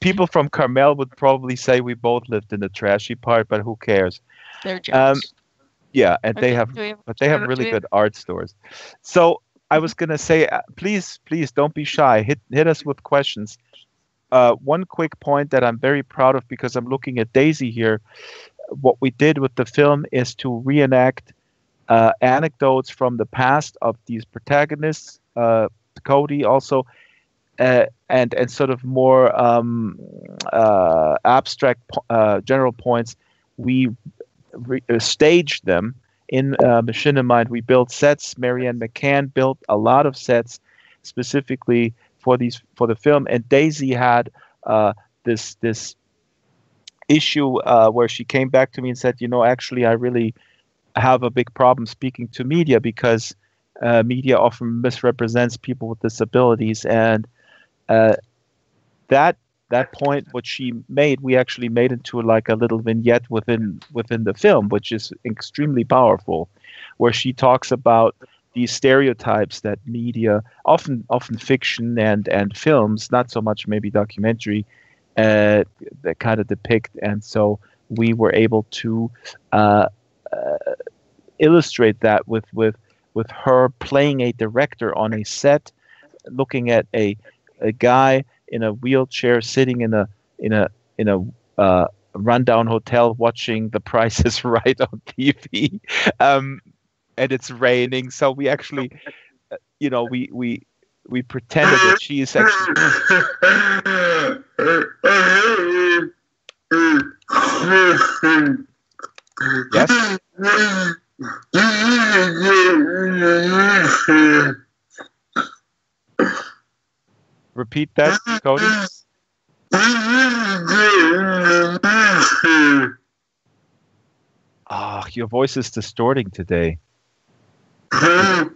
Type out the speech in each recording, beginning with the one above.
People from Carmel would probably say we both lived in the trashy part, but who cares? They're jealous. Yeah, and they Okay, have really good art stores. So I was gonna say, please don't be shy. Hit us with questions. One quick point that I'm very proud of because I'm looking at Daisy here. What we did with the film is to reenact anecdotes from the past of these protagonists, Cody also, and sort of more abstract general points. We staged them in Machinimind. We built sets. Maryann McCann built a lot of sets specifically for the film, and Daisy had this issue where she came back to me and said, actually, I really have a big problem speaking to media because media often misrepresents people with disabilities, and that point, what she made, we actually made into like a little vignette within the film, which is extremely powerful, where she talks about these stereotypes that media, often fiction and films, not so much maybe documentary, that kind of depict. And so we were able to illustrate that with her playing a director on a set, looking at a guy in a wheelchair sitting in a rundown hotel watching The Price is Right on TV, and it's raining. So we actually, we pretended that she is actually. Yes. Repeat that, Cody. Oh, your voice is distorting today. I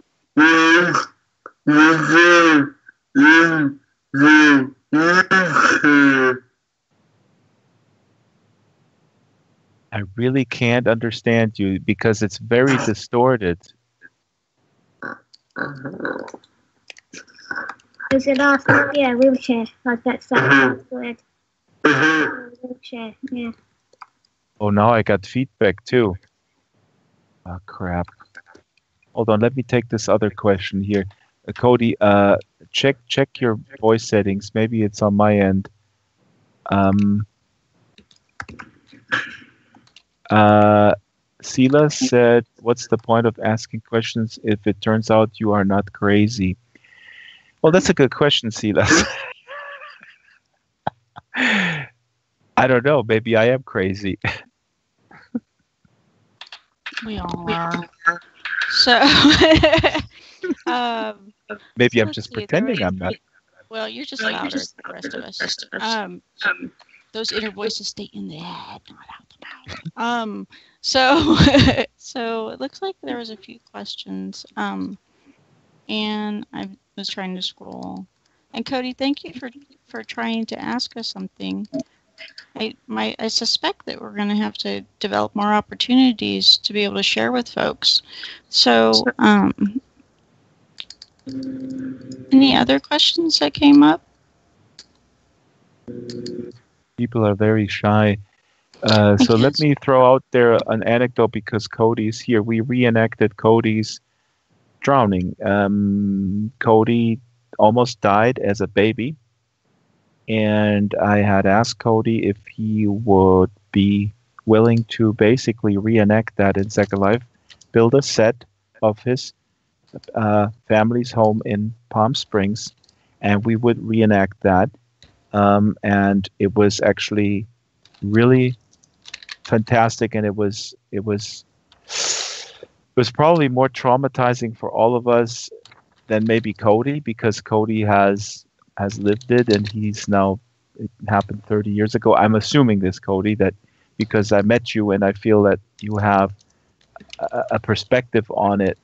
really can't understand you because it's very distorted. Is it off? Yeah, wheelchair. Like that's good. Wheelchair, yeah. Oh, now I got feedback too. Oh, crap. Hold on, let me take this other question here. Cody, check your voice settings. Maybe it's on my end. Sila said, what's the point of asking questions if it turns out you are not crazy? Well, that's a good question, Sila. I don't know. Maybe I am crazy. We all are. So, maybe I'm just pretending I'm not. Well, you're just louder than the rest of us. Those inner voices stay in the head, not out the mouth. So it looks like there was a few questions. And I was trying to scroll. And Cody, thank you for trying to ask us something. I suspect that we're going to have to develop more opportunities to be able to share with folks. So, any other questions that came up? People are very shy. So let me throw out there an anecdote because Cody's here. We reenacted Codys Drowning. Cody almost died as a baby. And I had asked Cody if he would be willing to basically reenact that in Second Life, build a set of his family's home in Palm Springs, and we would reenact that. And it was actually really fantastic, and it was probably more traumatizing for all of us than maybe Cody, because Cody has lived it, and it happened 30 years ago. I'm assuming this, Cody, that because I met you and I feel that you have a perspective on it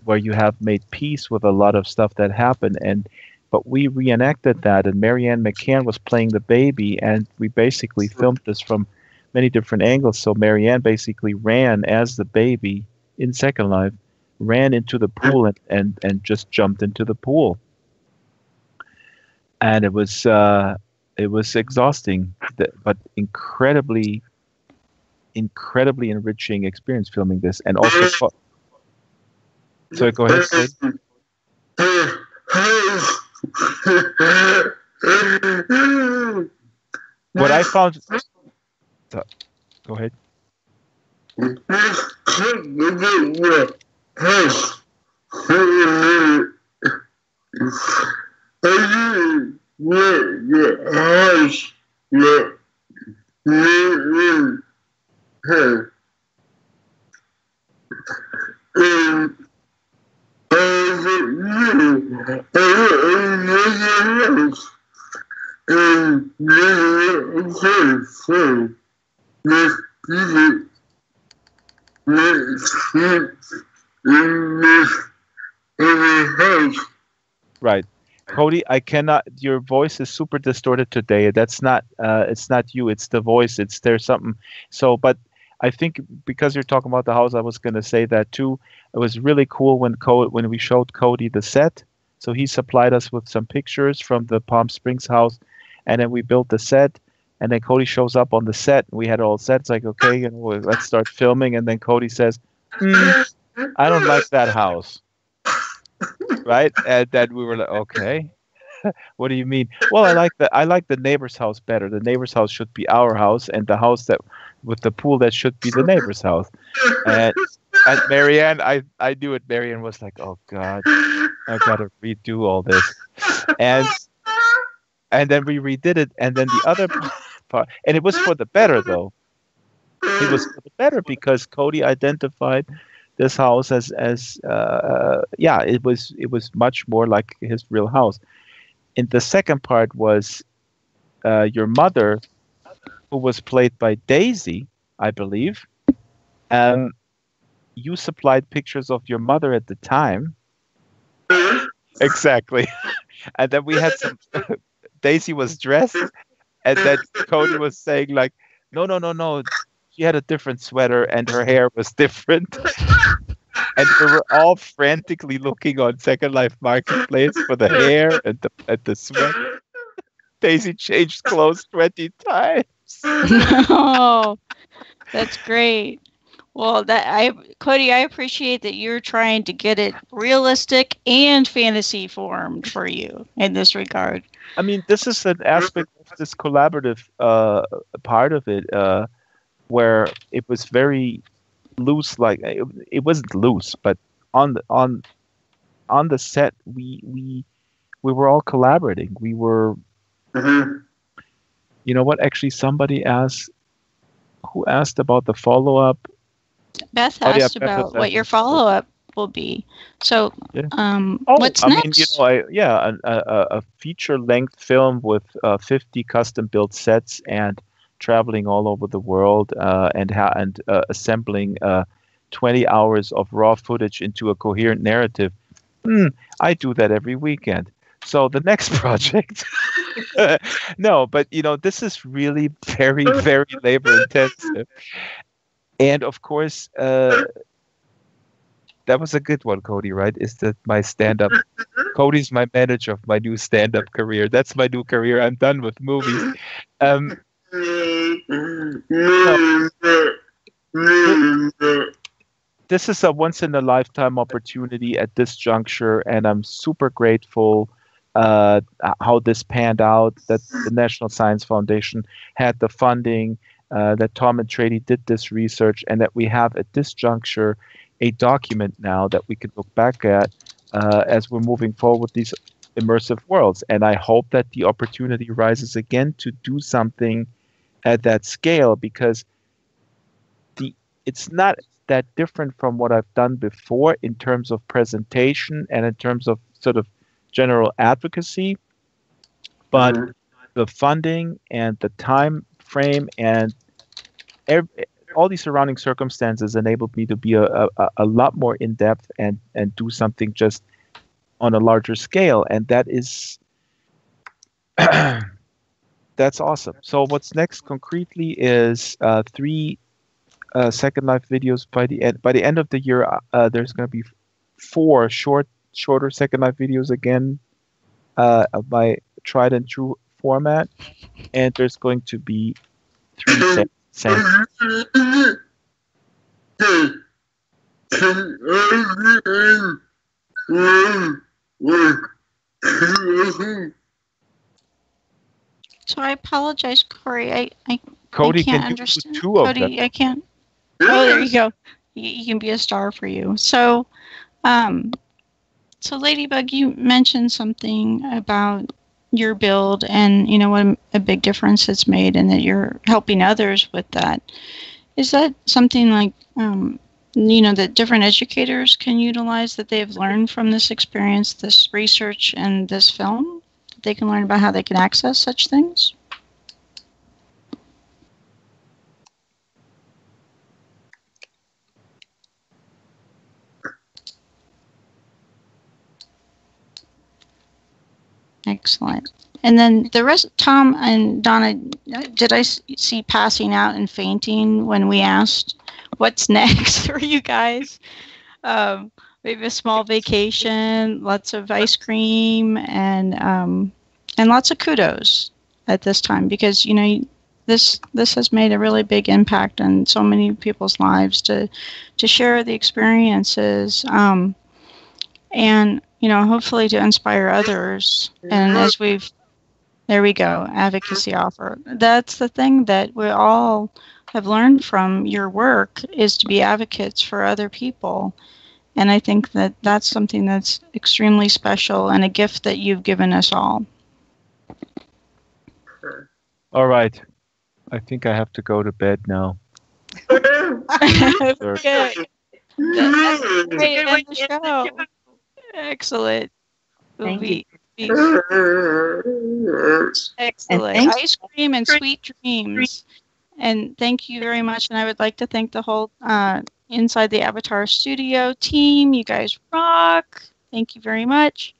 where you have made peace with a lot of stuff that happened. But we reenacted that, and Maryann McCann was playing the baby, and we basically filmed this from many different angles. So Maryann basically ran as the baby in Second Life, ran into the pool and just jumped into the pool. And it was It was exhausting, but incredibly enriching experience filming this, and also. So go ahead, Cody. What I found. Go ahead. Right. Cody, I cannot. Your voice is super distorted today. That's not. It's not you. It's the voice. There's something. So, but I think because you're talking about the house, I was going to say that too. It was really cool when we showed Cody the set. So he supplied us with some pictures from the Palm Springs house, and then we built the set. And then Cody shows up on the set. We had it all set. It's like, okay, let's start filming. And then Cody says, "I don't like that house." Right, and then we were like, okay, what do you mean? Well, I like the neighbor's house better. The neighbor's house should be our house, and the house that with the pool, that should be the neighbor's house. And Maryann, I knew it. Maryann was like, oh God, I gotta redo all this, and then we redid it, and then the other part, and it was for the better though. It was for the better because Cody identified this house as it was much more like his real house. And the second part was your mother, who was played by Daisy, I believe. You supplied pictures of your mother at the time. Exactly. And then we had some. Daisy was dressed, and then Cody was saying like, no. She had a different sweater, and her hair was different. And we were all frantically looking on Second Life Marketplace for the hair and the sweater. Daisy changed clothes 20 times. Oh, that's great. Well, Cody, I appreciate that you're trying to get it realistic and fantasy formed for you in this regard. I mean, this is an aspect of this collaborative part of it, where it was very loose. Like it wasn't loose, but on the set, we were all collaborating. We were. You know what? Actually, somebody asked. Who asked about the follow-up? Beth asked about what your follow-up will be. So, what's next? A feature-length film with 50 custom-built sets and traveling all over the world and assembling 20 hours of raw footage into a coherent narrative. I do that every weekend. So the next project, no, but this is really very, very labor intensive. And of course, that was a good one, Cody, right? Is that my stand-up? Cody's my manager of my new stand-up career. That's my new career. I'm done with movies. This is a once-in-a-lifetime opportunity at this juncture, and I'm super grateful how this panned out, that the National Science Foundation had the funding, that Tom and Trady did this research, and that we have at this juncture a document now that we can look back at as we're moving forward with these immersive worlds. And I hope that the opportunity rises again to do something at that scale, because it's not that different from what I've done before in terms of presentation and in terms of sort of general advocacy, but the funding and the time frame and all these surrounding circumstances enabled me to be a lot more in depth and do something just on a larger scale, and that is that's awesome. So what's next concretely is 3 Second Life videos by the end of the year. There's going to be 4 shorter Second Life videos again, of my tried and true format, and there's going to be 3 cents. So I apologize, Corey. Cody, I can't can you understand. do 2 of Cody, them? I can't. Oh, there you go. He can be a star for you. So, so Ladybug, you mentioned something about your build and what a big difference it's made, and that you're helping others with that. Is that something like that different educators can utilize, that they've learned from this experience, this research, and this film? That they can learn about how they can access such things? Excellent. And then the rest, Tom and Donna, did I see passing out and fainting when we asked what's next for you guys? Maybe a small vacation, lots of ice cream, and lots of kudos at this time, because this has made a really big impact on so many people's lives to share the experiences, and hopefully to inspire others. And as there we go, advocacy offer. That's the thing that we all have learned from your work, is to be advocates for other people. And I think that that's something that's extremely special, and a gift that you've given us all. All right. I think I have to go to bed now. Okay. That's great. End the show. Excellent. Thank you. Excellent. Ice cream and sweet dreams. And thank you very much. And I would like to thank the whole Inside the Avatar Studio team. You guys rock. Thank you very much.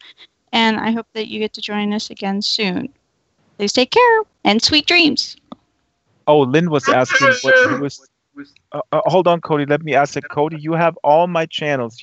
And I hope that you get to join us again soon. Please take care and sweet dreams. Oh, Lynn was asking what he was. Hold on, Cody. Let me ask it. Cody, you have all my channels.